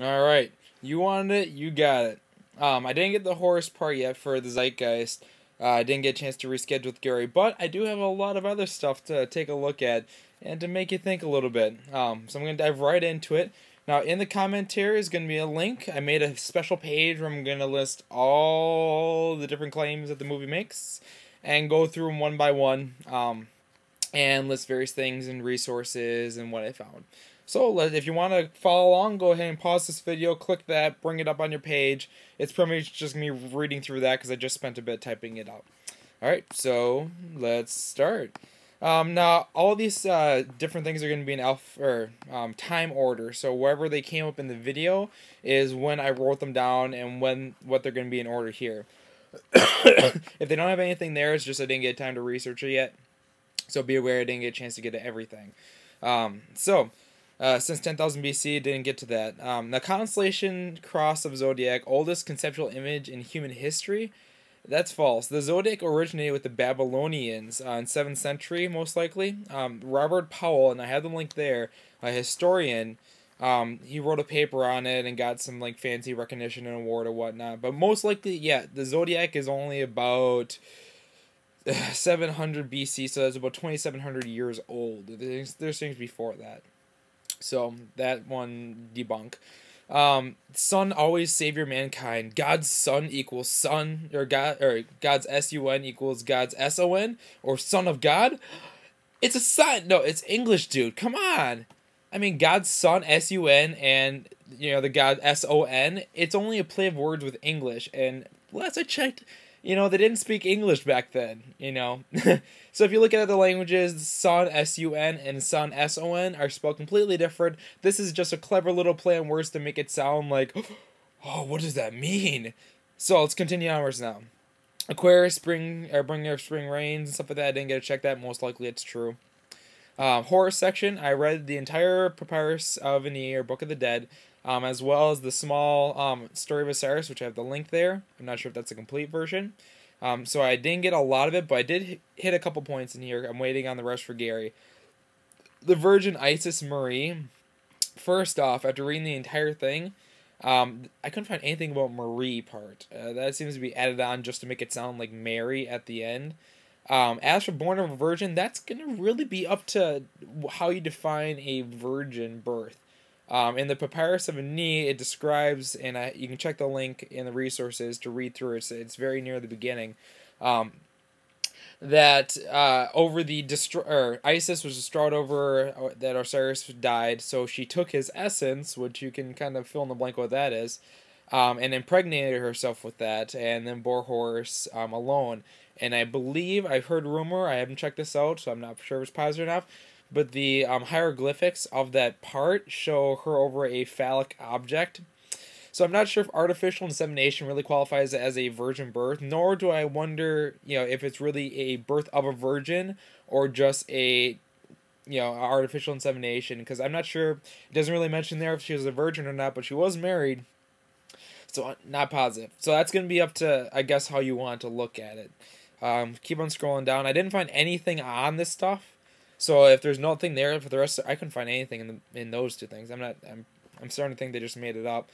All right, you wanted it, you got it. I didn't get the horse part yet for the Zeitgeist. I didn't get a chance to reschedule with Gary, but I do have a lot of other stuff to take a look at and to make you think a little bit. So I'm gonna dive right into it. Now, in the commentary is gonna be a link. I made a special page where I'm gonna list all the different claims that the movie makes and go through them one by one. And list various things and resources and what I found. So if you want to follow along, go ahead and pause this video, click that, bring it up on your page. It's pretty much just me reading through that because I just spent a bit typing it out. Alright, so let's start. Now, all these different things are going to be in time order. So wherever they came up in the video is when I wrote them down and what they're going to be in order here. If they don't have anything there, it's just I didn't get time to research it yet. So be aware I didn't get a chance to get to everything. Since 10,000 BC, didn't get to that. The constellation cross of zodiac, oldest conceptual image in human history. That's false. The zodiac originated with the Babylonians in 7th century, most likely. Robert Powell, and I have the link there, a historian, he wrote a paper on it and got some like fancy recognition and award or whatnot. But most likely, yeah, the zodiac is only about 700 BC, so that's about 2,700 years old. There's things before that. So that one debunk. Son always savior mankind. God's son equals son, or God's sun equals God's son, or son of God. It's a son. No, it's English, dude. Come on. I mean, God's son, sun, and the God son. It's only a play of words with English, and last I checked, they didn't speak English back then, So if you look at other languages, son, sun, and son, son, are spelled completely different. This is just a clever little play on words to make it sound like, oh, what does that mean? So let's continue onwards now. Aquarius, bringer of spring rains, and stuff like that. I didn't get to check that. Most likely it's true. Horror section, I read the entire Papyrus of Ani, or Book of the Dead, as well as the small Story of Osiris, which I have the link there. I'm not sure if that's a complete version. So I didn't get a lot of it, but I did hit a couple points in here. I'm waiting on the rest for Gary. The Virgin Isis Marie. First off, after reading the entire thing, I couldn't find anything about Marie part. That seems to be added on just to make it sound like Mary at the end. As for born of a virgin, that's going to really be up to how you define a virgin birth. In the Papyrus of Ani, it describes, and you can check the link in the resources to read through it. It's very near the beginning. That Isis was distraught over that Osiris died, so she took his essence, which you can kind of fill in the blank what that is, and impregnated herself with that, and then bore Horus alone. And I believe, I've heard rumor, I haven't checked this out, so I'm not sure if it's positive enough, but the hieroglyphics of that part show her over a phallic object. So I'm not sure if artificial insemination really qualifies as a virgin birth, nor do I wonder, if it's really a birth of a virgin or just a, artificial insemination, because I'm not sure, it doesn't really mention there if she was a virgin or not, but she was married, so not positive. So that's going to be up to, I guess, how you want to look at it. Keep on scrolling down. I didn't find anything on this stuff. So if there's nothing there for the rest, I couldn't find anything in those two things. I'm starting to think they just made it up.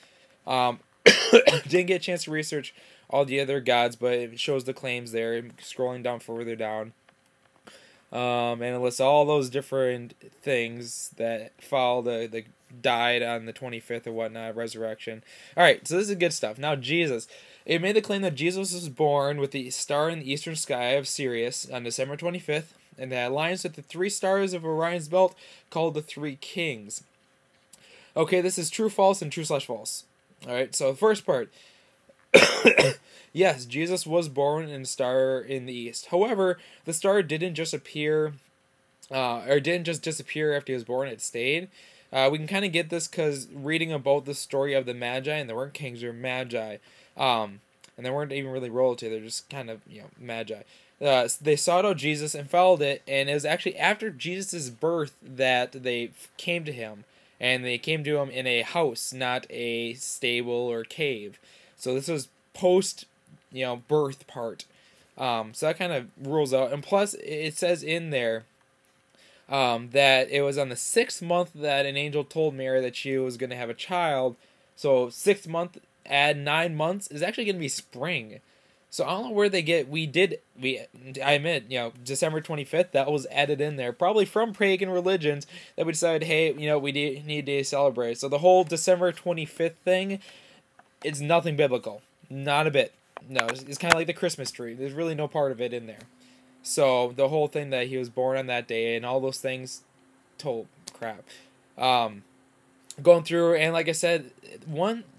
Didn't get a chance to research all the other gods, but it shows the claims there. Scrolling down further down, and it lists all those different things that follow the died on the 25th or whatnot, resurrection. All right, so this is good stuff. Now Jesus. It made the claim that Jesus was born with the star in the eastern sky of Sirius on December 25th. And that aligns with the 3 stars of Orion's belt called the 3 Kings. Okay, this is true, false, and true/false. Alright, so the first part. Yes, Jesus was born in a star in the east. However, the star didn't just appear, or didn't just disappear after he was born, it stayed. We can kind of get this because reading about the story of the Magi, and they weren't kings, they were Magi. And they weren't even really royalty, they're just kind of, Magi. They sought out Jesus and followed it, and it was actually after Jesus' birth that they came to him, and they came to him in a house, not a stable or cave. So this was post, birth part. So that kind of rules out, and plus it says in there that it was on the 6th month that an angel told Mary that she was going to have a child, So 6th month, add 9 months, is actually going to be spring. So I don't know where they get, I admit, December 25th, that was added in there, probably from pagan religions that we decided, hey, we need to celebrate. So the whole December 25th thing, it's nothing biblical. Not a bit. No, it's kind of like the Christmas tree. There's really no part of it in there. So the whole thing that he was born on that day and all those things, total crap. Going through, and like I said,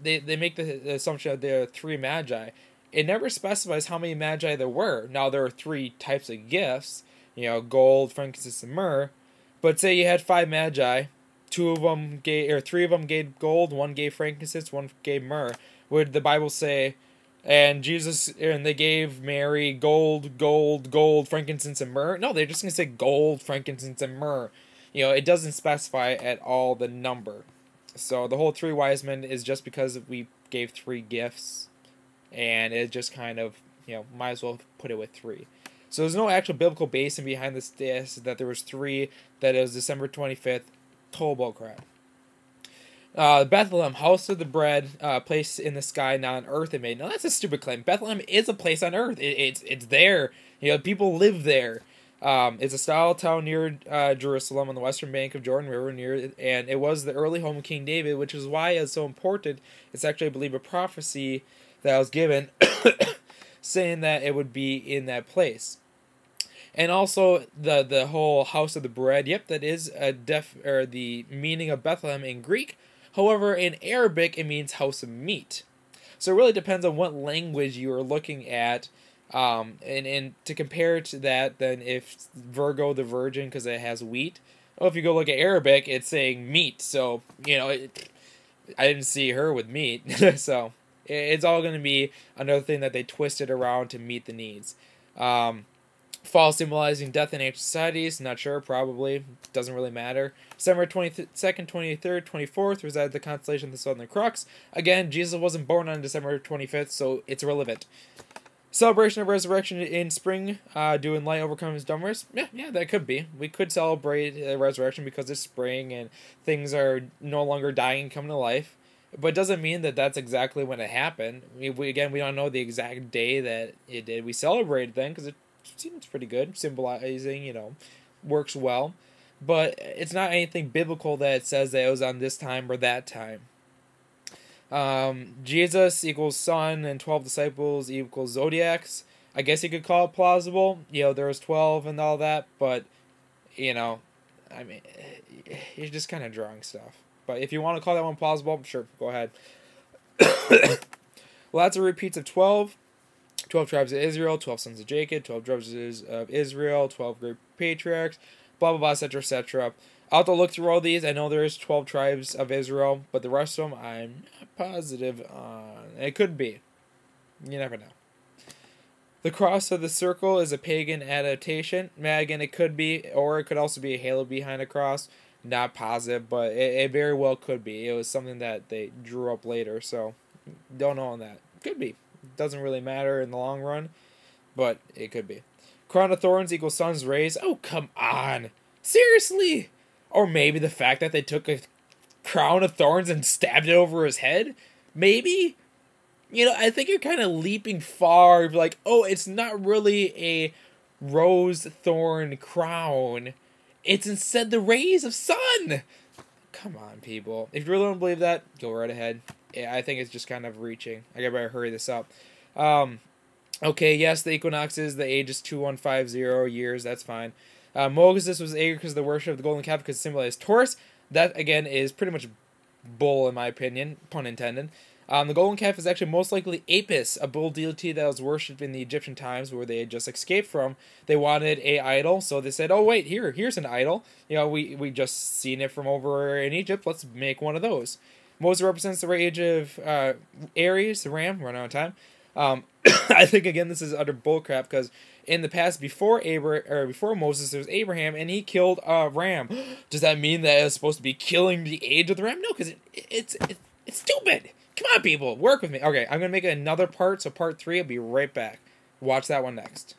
they make the assumption that there are 3 magi. It never specifies how many magi there were. Now, there are 3 types of gifts, gold, frankincense, and myrrh. But say you had 5 magi, 3 of them gave gold, 1 gave frankincense, 1 gave myrrh. Would the Bible say, and they gave Mary gold, frankincense, and myrrh? No, they're just going to say gold, frankincense, and myrrh. It doesn't specify at all the number. So the whole 3 wise men is just because we gave 3 gifts. And it just kind of, might as well put it with 3. So there's no actual biblical basis behind this that there was 3, that it was December 25th. Total bullcrap. Bethlehem, house of the bread, place in the sky, not on earth it made. Now that's a stupid claim. Bethlehem is a place on earth. It's there. People live there. It's a style town near Jerusalem on the western bank of Jordan River, and it was the early home of King David, which is why it's so important. It's actually, I believe, a prophecy that was given saying that it would be in that place. And also the whole house of the bread, yep, that is the meaning of Bethlehem in Greek. However, in Arabic it means house of meat. So it really depends on what language you are looking at. And to compare to that, then if Virgo the Virgin, because it has wheat. Well, if you go look at Arabic, it's saying meat. So, I didn't see her with meat. So it's all going to be another thing that they twisted around to meet the needs. Fall symbolizing death in ancient societies. Not sure, probably. Doesn't really matter. December 22nd, 23rd, 24th resided the constellation of the Southern Crux. Again, Jesus wasn't born on December 25th, so it's irrelevant. Celebration of resurrection in spring, doing light overcomes darkness. Yeah, that could be. We could celebrate resurrection because it's spring and things are no longer dying and coming to life. But it doesn't mean that that's exactly when it happened. We don't know the exact day that it did. We celebrated then because it seems pretty good, symbolizing, works well. But it's not anything biblical that says that it was on this time or that time. Jesus equals sun and 12 disciples equals zodiacs. I guess you could call it plausible. There was 12 and all that, but, you're just kind of drawing stuff. But if you want to call that one plausible, sure, go ahead. Lots of repeats of 12. 12 tribes of Israel, 12 sons of Jacob, 12 judges of Israel, 12 great patriarchs, blah, blah, blah, etc., etc. I'll have to look through all these. I know there's 12 tribes of Israel, but the rest of them I'm not positive on. It could be. You never know. The cross of the circle is a pagan adaptation. Again, it could be, or it could also be a halo behind a cross. Not positive, but it very well could be. It was something that they drew up later, so don't know on that. Could be. Doesn't really matter in the long run, but it could be. Crown of thorns equals sun's rays. Oh, come on. Seriously? Or maybe the fact that they took a crown of thorns and stabbed it over his head? Maybe? I think you're kind of leaping far. Like, oh, it's not really a rose thorn crown. It's instead the rays of sun. Come on, people. If you really don't believe that, go right ahead. I think it's just kind of reaching. I better hurry this up. Okay, yes, the equinox is the age is 2150 years. That's fine. Moses was angry because of the worship of the golden calf because it symbolized Taurus. That, again, is pretty much bull, in my opinion. Pun intended. The golden calf is actually most likely Apis, a bull deity that was worshipped in the Egyptian times where they had just escaped from. They wanted a idol, so they said, oh, wait, here's an idol. We just seen it from over in Egypt. Let's make one of those. Moses represents the age of Aries, the ram. Run out of time. I think, again, this is utter bullcrap because in the past, before Moses, there was Abraham, and he killed a ram. Does that mean that it's supposed to be killing the age of the ram? No, because it's stupid. Come on, people. Work with me. Okay, I'm going to make another part, so part 3, I'll be right back. Watch that one next.